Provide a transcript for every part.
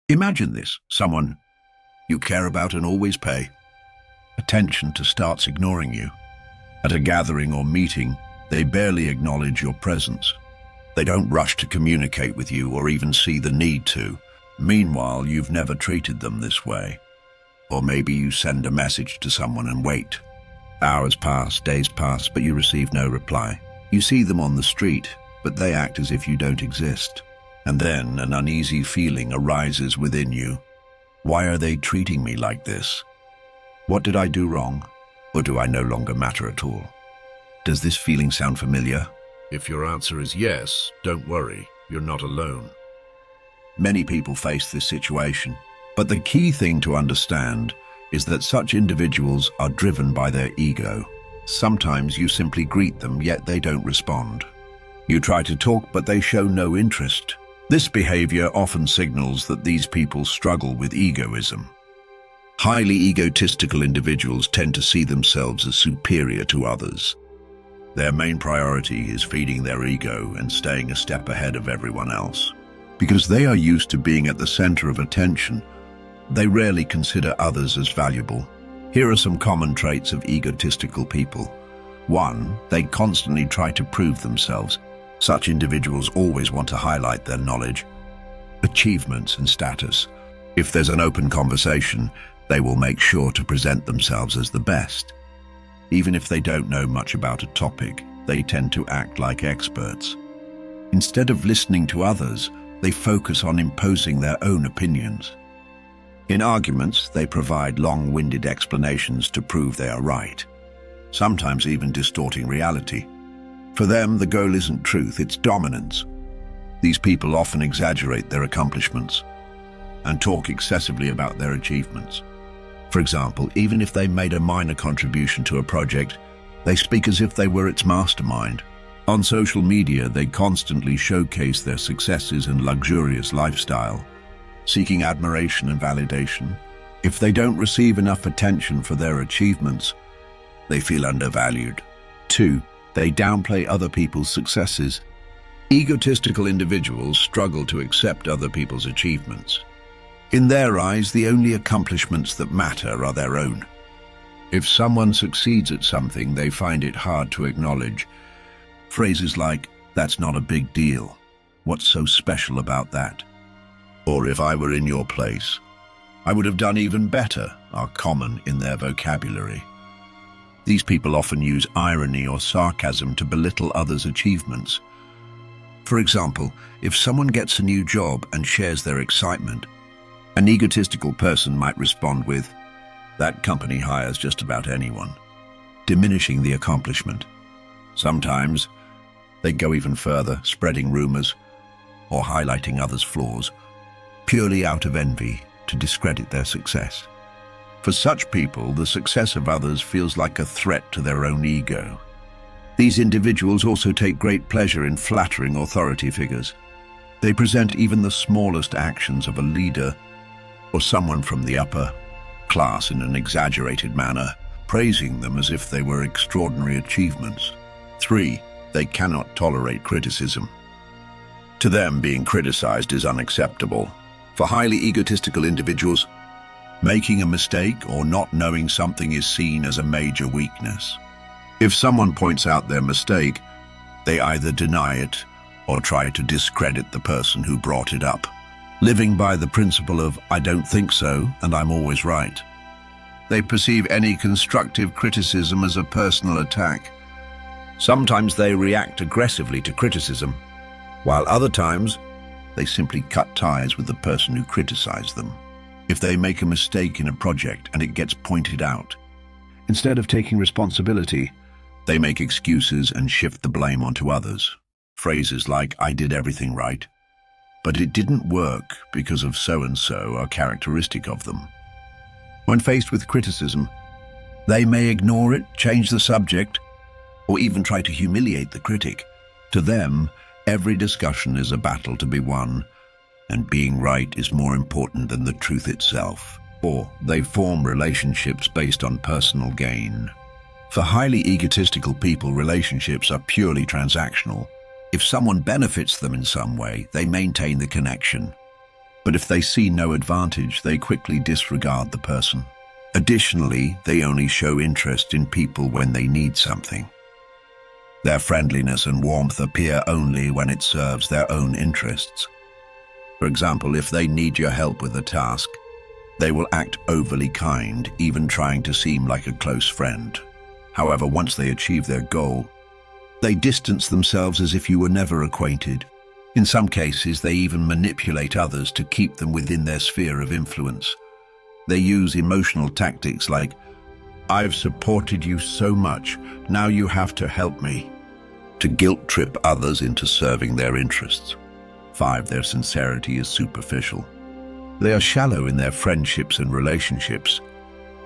Imagine this, someone you care about and always pay attention to starts ignoring you. At a gathering or meeting, they barely acknowledge your presence. They don't rush to communicate with you or even see the need to. Meanwhile, you've never treated them this way. Or maybe you send a message to someone and wait. Hours pass, days pass, but you receive no reply. You see them on the street, but they act as if you don't exist. And then an uneasy feeling arises within you. Why are they treating me like this? What did I do wrong? Or do I no longer matter at all? Does this feeling sound familiar? If your answer is yes, don't worry, you're not alone. Many people face this situation, but the key thing to understand is that such individuals are driven by their ego. Sometimes you simply greet them, yet they don't respond. You try to talk, but they show no interest. This behavior often signals that these people struggle with egoism. Highly egotistical individuals tend to see themselves as superior to others. Their main priority is feeding their ego and staying a step ahead of everyone else. Because they are used to being at the center of attention, they rarely consider others as valuable. Here are some common traits of egotistical people. 1. They constantly try to prove themselves. Such individuals always want to highlight their knowledge, achievements, and status. If there's an open conversation, they will make sure to present themselves as the best. Even if they don't know much about a topic, they tend to act like experts. Instead of listening to others, they focus on imposing their own opinions. In arguments, they provide long-winded explanations to prove they are right, sometimes even distorting reality. For them, the goal isn't truth, it's dominance. These people often exaggerate their accomplishments and talk excessively about their achievements. For example, even if they made a minor contribution to a project, they speak as if they were its mastermind. On social media, they constantly showcase their successes and luxurious lifestyle, seeking admiration and validation. If they don't receive enough attention for their achievements, they feel undervalued. 2. They downplay other people's successes. Egotistical individuals struggle to accept other people's achievements. In their eyes, the only accomplishments that matter are their own. If someone succeeds at something, they find it hard to acknowledge. Phrases like, "That's not a big deal. What's so special about that?" Or, "If I were in your place, I would have done even better," are common in their vocabulary. These people often use irony or sarcasm to belittle others' achievements. For example, if someone gets a new job and shares their excitement, an egotistical person might respond with, "That company hires just about anyone," diminishing the accomplishment. Sometimes they go even further, spreading rumors or highlighting others' flaws, purely out of envy to discredit their success. For such people, the success of others feels like a threat to their own ego. These individuals also take great pleasure in flattering authority figures. They present even the smallest actions of a leader or someone from the upper class in an exaggerated manner, praising them as if they were extraordinary achievements. 3. They cannot tolerate criticism. To them, being criticized is unacceptable. For highly egotistical individuals, making a mistake or not knowing something is seen as a major weakness. If someone points out their mistake, they either deny it or try to discredit the person who brought it up, living by the principle of "I don't think so and I'm always right." They perceive any constructive criticism as a personal attack. Sometimes they react aggressively to criticism, while other times they simply cut ties with the person who criticized them. If they make a mistake in a project and it gets pointed out, instead of taking responsibility, they make excuses and shift the blame onto others. Phrases like, "I did everything right, but it didn't work because of so-and-so" are characteristic of them. When faced with criticism, they may ignore it, change the subject, or even try to humiliate the critic. To them, every discussion is a battle to be won, and being right is more important than the truth itself. Or they form relationships based on personal gain. For highly egotistical people, relationships are purely transactional. If someone benefits them in some way, they maintain the connection. But if they see no advantage, they quickly disregard the person. Additionally, they only show interest in people when they need something. Their friendliness and warmth appear only when it serves their own interests. For example, if they need your help with a task, they will act overly kind, even trying to seem like a close friend. However, once they achieve their goal, they distance themselves as if you were never acquainted. In some cases, they even manipulate others to keep them within their sphere of influence. They use emotional tactics like, "I've supported you so much, now you have to help me," to guilt trip others into serving their interests. 5. Their sincerity is superficial. They are shallow in their friendships and relationships.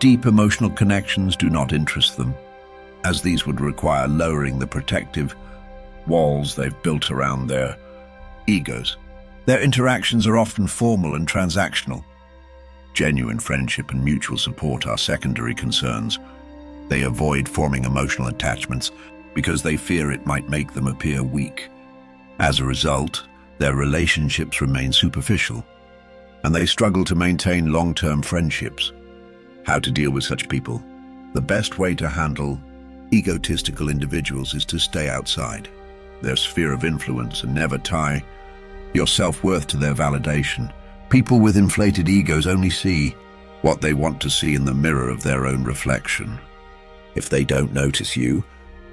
Deep emotional connections do not interest them, as these would require lowering the protective walls they've built around their egos. Their interactions are often formal and transactional. Genuine friendship and mutual support are secondary concerns. They avoid forming emotional attachments because they fear it might make them appear weak. As a result, their relationships remain superficial, and they struggle to maintain long-term friendships. How to deal with such people? The best way to handle egotistical individuals is to stay outside their sphere of influence and never tie your self-worth to their validation. People with inflated egos only see what they want to see in the mirror of their own reflection. If they don't notice you,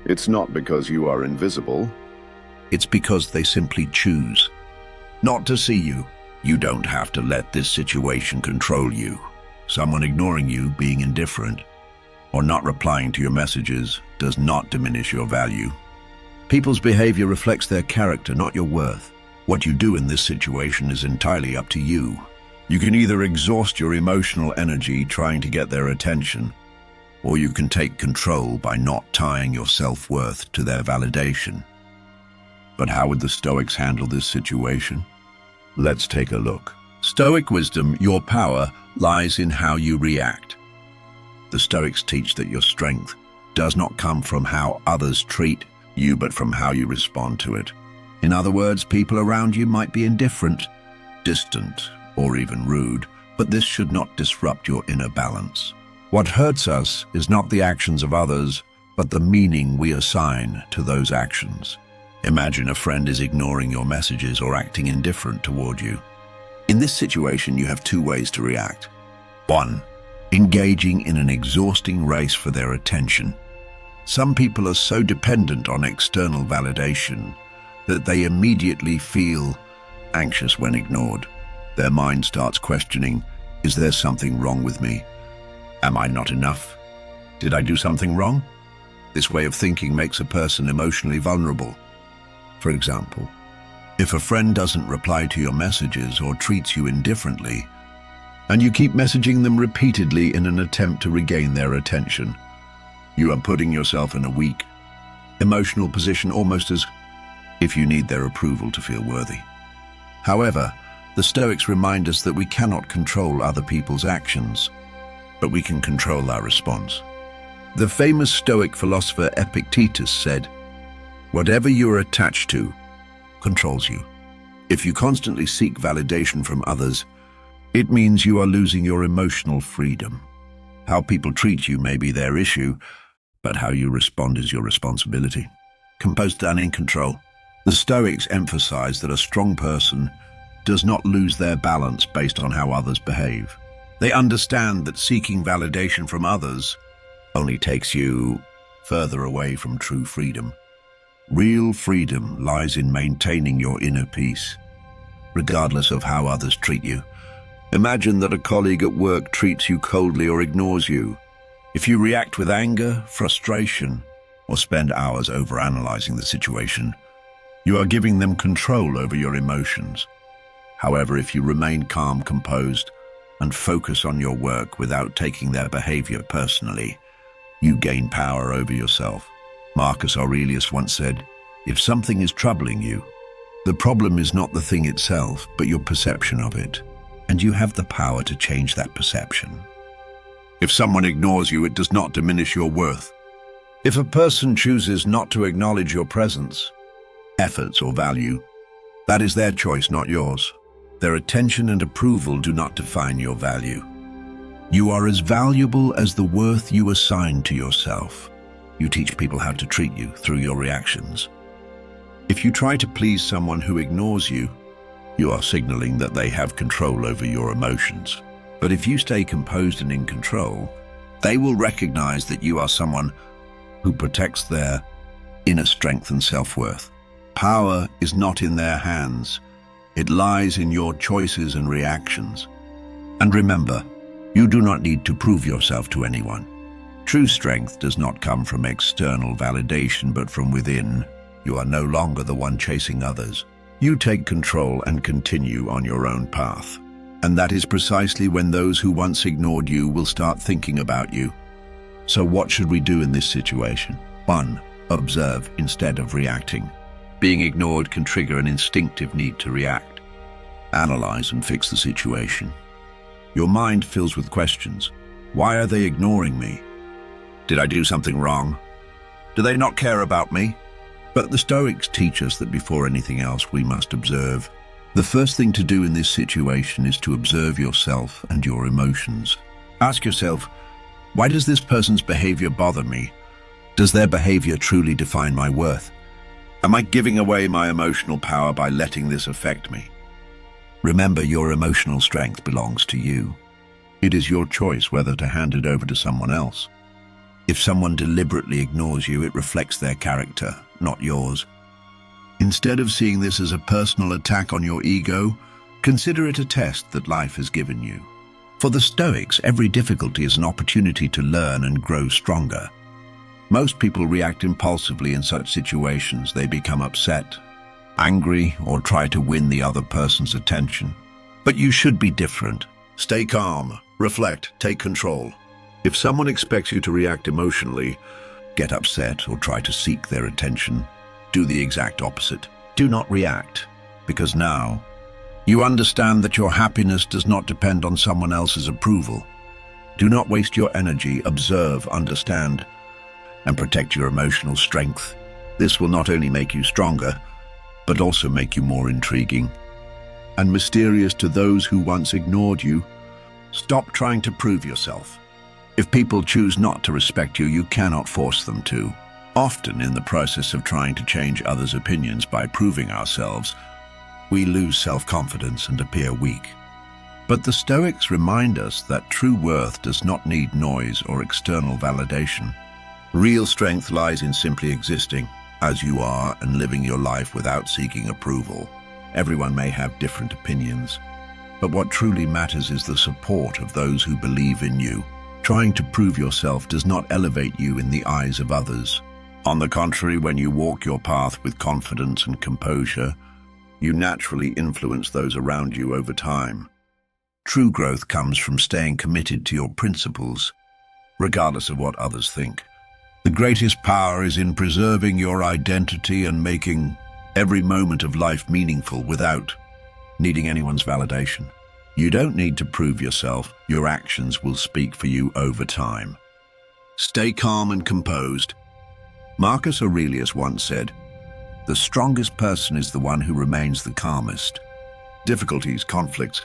it's not because you are invisible. It's because they simply choose not to see you. You don't have to let this situation control you. Someone ignoring you, being indifferent, or not replying to your messages does not diminish your value. People's behavior reflects their character, not your worth. What you do in this situation is entirely up to you. You can either exhaust your emotional energy trying to get their attention, or you can take control by not tying your self-worth to their validation. But how would the Stoics handle this situation? Let's take a look. Stoic wisdom: your power lies in how you react. The Stoics teach that your strength does not come from how others treat you, but from how you respond to it. In other words, people around you might be indifferent, distant, or even rude, but this should not disrupt your inner balance. What hurts us is not the actions of others, but the meaning we assign to those actions. Imagine a friend is ignoring your messages or acting indifferent toward you. In this situation, you have two ways to react. 1. Engaging in an exhausting race for their attention. Some people are so dependent on external validation that they immediately feel anxious when ignored. Their mind starts questioning, is there something wrong with me? Am I not enough? Did I do something wrong? This way of thinking makes a person emotionally vulnerable. For example, if a friend doesn't reply to your messages or treats you indifferently, and you keep messaging them repeatedly in an attempt to regain their attention, you are putting yourself in a weak, emotional position, almost as if you need their approval to feel worthy. However, the Stoics remind us that we cannot control other people's actions, but we can control our response. The famous Stoic philosopher Epictetus said, "Whatever you are attached to controls you." If you constantly seek validation from others, it means you are losing your emotional freedom. How people treat you may be their issue, but how you respond is your responsibility. Composed and in control. The Stoics emphasize that a strong person does not lose their balance based on how others behave. They understand that seeking validation from others only takes you further away from true freedom. Real freedom lies in maintaining your inner peace, regardless of how others treat you. Imagine that a colleague at work treats you coldly or ignores you. If you react with anger, frustration, or spend hours overanalyzing the situation, you are giving them control over your emotions. However, if you remain calm, composed, and focus on your work without taking their behavior personally, you gain power over yourself. Marcus Aurelius once said, "If something is troubling you, the problem is not the thing itself, but your perception of it, and you have the power to change that perception." If someone ignores you, it does not diminish your worth. If a person chooses not to acknowledge your presence, efforts, or value, that is their choice, not yours. Their attention and approval do not define your value. You are as valuable as the worth you assign to yourself. You teach people how to treat you through your reactions. If you try to please someone who ignores you, you are signaling that they have control over your emotions. But if you stay composed and in control, they will recognize that you are someone who protects their inner strength and self-worth. Power is not in their hands. It lies in your choices and reactions. And remember, you do not need to prove yourself to anyone. True strength does not come from external validation, but from within. You are no longer the one chasing others. You take control and continue on your own path. And that is precisely when those who once ignored you will start thinking about you. So what should we do in this situation? 1. Observe instead of reacting. Being ignored can trigger an instinctive need to react. Analyze and fix the situation. Your mind fills with questions. Why are they ignoring me? Did I do something wrong? Do they not care about me? But the Stoics teach us that before anything else, we must observe. The first thing to do in this situation is to observe yourself and your emotions. Ask yourself, why does this person's behavior bother me? Does their behavior truly define my worth? Am I giving away my emotional power by letting this affect me? Remember, your emotional strength belongs to you. It is your choice whether to hand it over to someone else. If someone deliberately ignores you, it reflects their character, not yours. Instead of seeing this as a personal attack on your ego, consider it a test that life has given you. For the Stoics, every difficulty is an opportunity to learn and grow stronger. Most people react impulsively in such situations. They become upset, angry, or try to win the other person's attention. But you should be different. Stay calm, reflect, take control. If someone expects you to react emotionally, get upset, or try to seek their attention, do the exact opposite. Do not react, because now you understand that your happiness does not depend on someone else's approval. Do not waste your energy. Observe, understand, and protect your emotional strength. This will not only make you stronger, but also make you more intriguing and mysterious to those who once ignored you. Stop trying to prove yourself. If people choose not to respect you, you cannot force them to. Often, in the process of trying to change others' opinions by proving ourselves, we lose self-confidence and appear weak. But the Stoics remind us that true worth does not need noise or external validation. Real strength lies in simply existing as you are and living your life without seeking approval. Everyone may have different opinions, but what truly matters is the support of those who believe in you. Trying to prove yourself does not elevate you in the eyes of others. On the contrary, when you walk your path with confidence and composure, you naturally influence those around you over time. True growth comes from staying committed to your principles, regardless of what others think. The greatest power is in preserving your identity and making every moment of life meaningful without needing anyone's validation. You don't need to prove yourself. Your actions will speak for you over time. Stay calm and composed. Marcus Aurelius once said, "The strongest person is the one who remains the calmest." Difficulties, conflicts,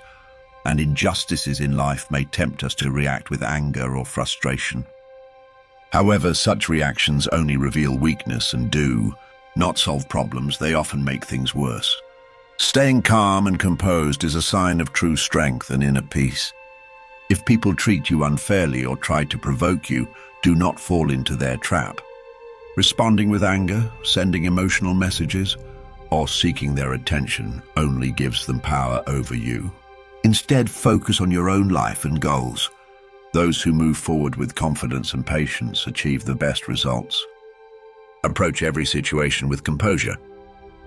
and injustices in life may tempt us to react with anger or frustration. However, such reactions only reveal weakness and do not solve problems. They often make things worse. Staying calm and composed is a sign of true strength and inner peace. If people treat you unfairly or try to provoke you, do not fall into their trap. Responding with anger, sending emotional messages, or seeking their attention only gives them power over you. Instead, focus on your own life and goals. Those who move forward with confidence and patience achieve the best results. Approach every situation with composure.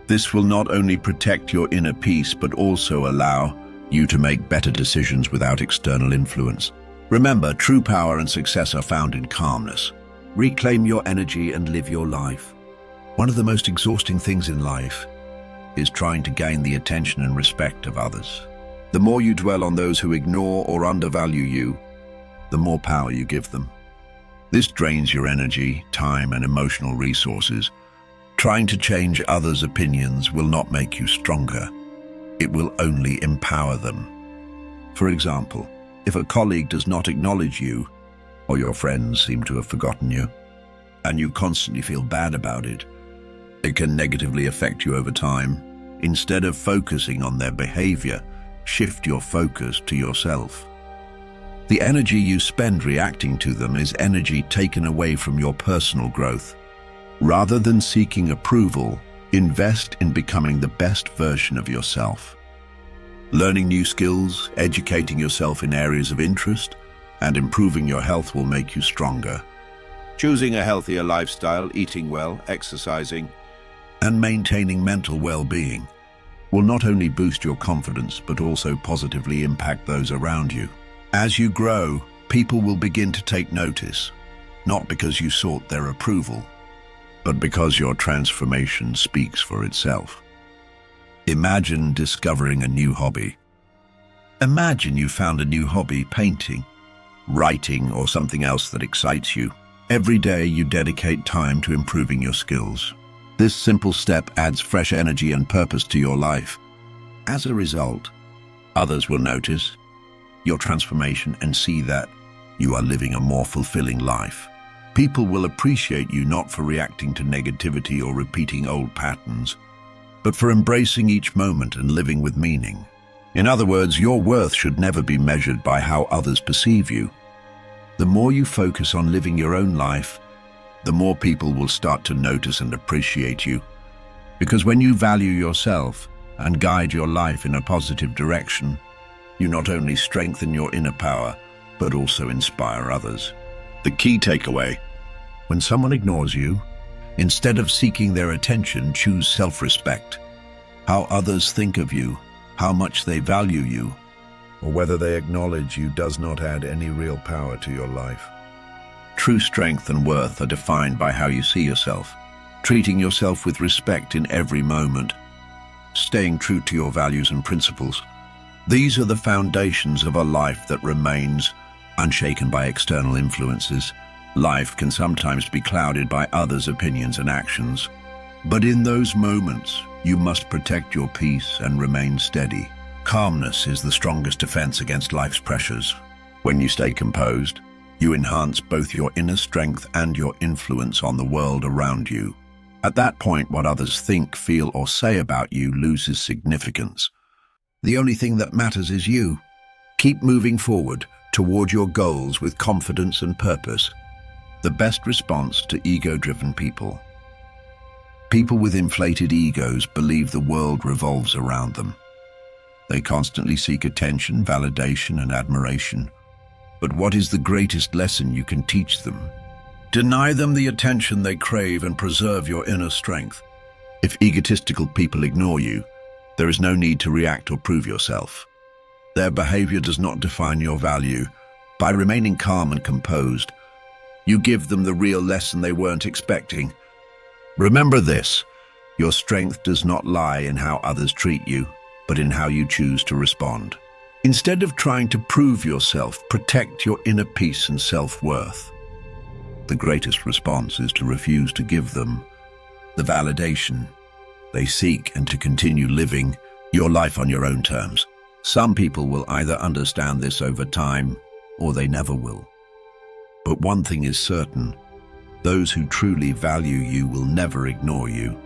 This will not only protect your inner peace, but also allow you to make better decisions without external influence. Remember, true power and success are found in calmness. Reclaim your energy and live your life. One of the most exhausting things in life is trying to gain the attention and respect of others. The more you dwell on those who ignore or undervalue you, the more power you give them. This drains your energy, time, and emotional resources. Trying to change others' opinions will not make you stronger. it will only empower them. For example, if a colleague does not acknowledge you, or your friends seem to have forgotten you, and you constantly feel bad about it, it can negatively affect you over time. Instead of focusing on their behavior, shift your focus to yourself. The energy you spend reacting to them is energy taken away from your personal growth. Rather than seeking approval, invest in becoming the best version of yourself. Learning new skills, educating yourself in areas of interest, and improving your health will make you stronger. Choosing a healthier lifestyle, eating well, exercising, and maintaining mental well-being will not only boost your confidence but also positively impact those around you. As you grow, people will begin to take notice, not because you sought their approval, but because your transformation speaks for itself. Imagine discovering a new hobby. Imagine you found a new hobby, painting, writing, or something else that excites you. Every day you dedicate time to improving your skills. This simple step adds fresh energy and purpose to your life. As a result, others will notice your transformation and see that you are living a more fulfilling life. People will appreciate you not for reacting to negativity or repeating old patterns, but for embracing each moment and living with meaning. In other words, your worth should never be measured by how others perceive you. The more you focus on living your own life, the more people will start to notice and appreciate you. Because when you value yourself and guide your life in a positive direction, you not only strengthen your inner power, but also inspire others. The key takeaway: when someone ignores you, instead of seeking their attention, choose self-respect. How others think of you, how much they value you, or whether they acknowledge you does not add any real power to your life. True strength and worth are defined by how you see yourself, treating yourself with respect in every moment, staying true to your values and principles. These are the foundations of a life that remains unshaken by external influences. Life can sometimes be clouded by others' opinions and actions, but in those moments, you must protect your peace and remain steady. Calmness is the strongest defense against life's pressures. When you stay composed, you enhance both your inner strength and your influence on the world around you. At that point, what others think, feel, or say about you loses significance. The only thing that matters is you. Keep moving forward toward your goals with confidence and purpose. The best response to ego-driven people. People with inflated egos believe the world revolves around them. They constantly seek attention, validation, and admiration. But what is the greatest lesson you can teach them? Deny them the attention they crave and preserve your inner strength. If egotistical people ignore you, there is no need to react or prove yourself. Their behavior does not define your value. By remaining calm and composed, you give them the real lesson they weren't expecting. Remember this: your strength does not lie in how others treat you, but in how you choose to respond. Instead of trying to prove yourself, protect your inner peace and self-worth. The greatest response is to refuse to give them the validation they seek and to continue living your life on your own terms. Some people will either understand this over time or they never will. But one thing is certain: those who truly value you will never ignore you.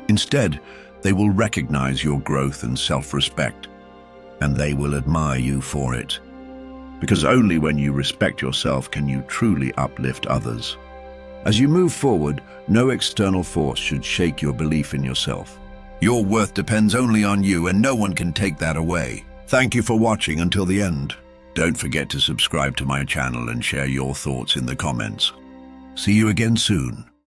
Instead, they will recognize your growth and self-respect, and they will admire you for it. Because only when you respect yourself can you truly uplift others. As you move forward, no external force should shake your belief in yourself. Your worth depends only on you, and no one can take that away. Thank you for watching until the end. Don't forget to subscribe to my channel and share your thoughts in the comments. See you again soon.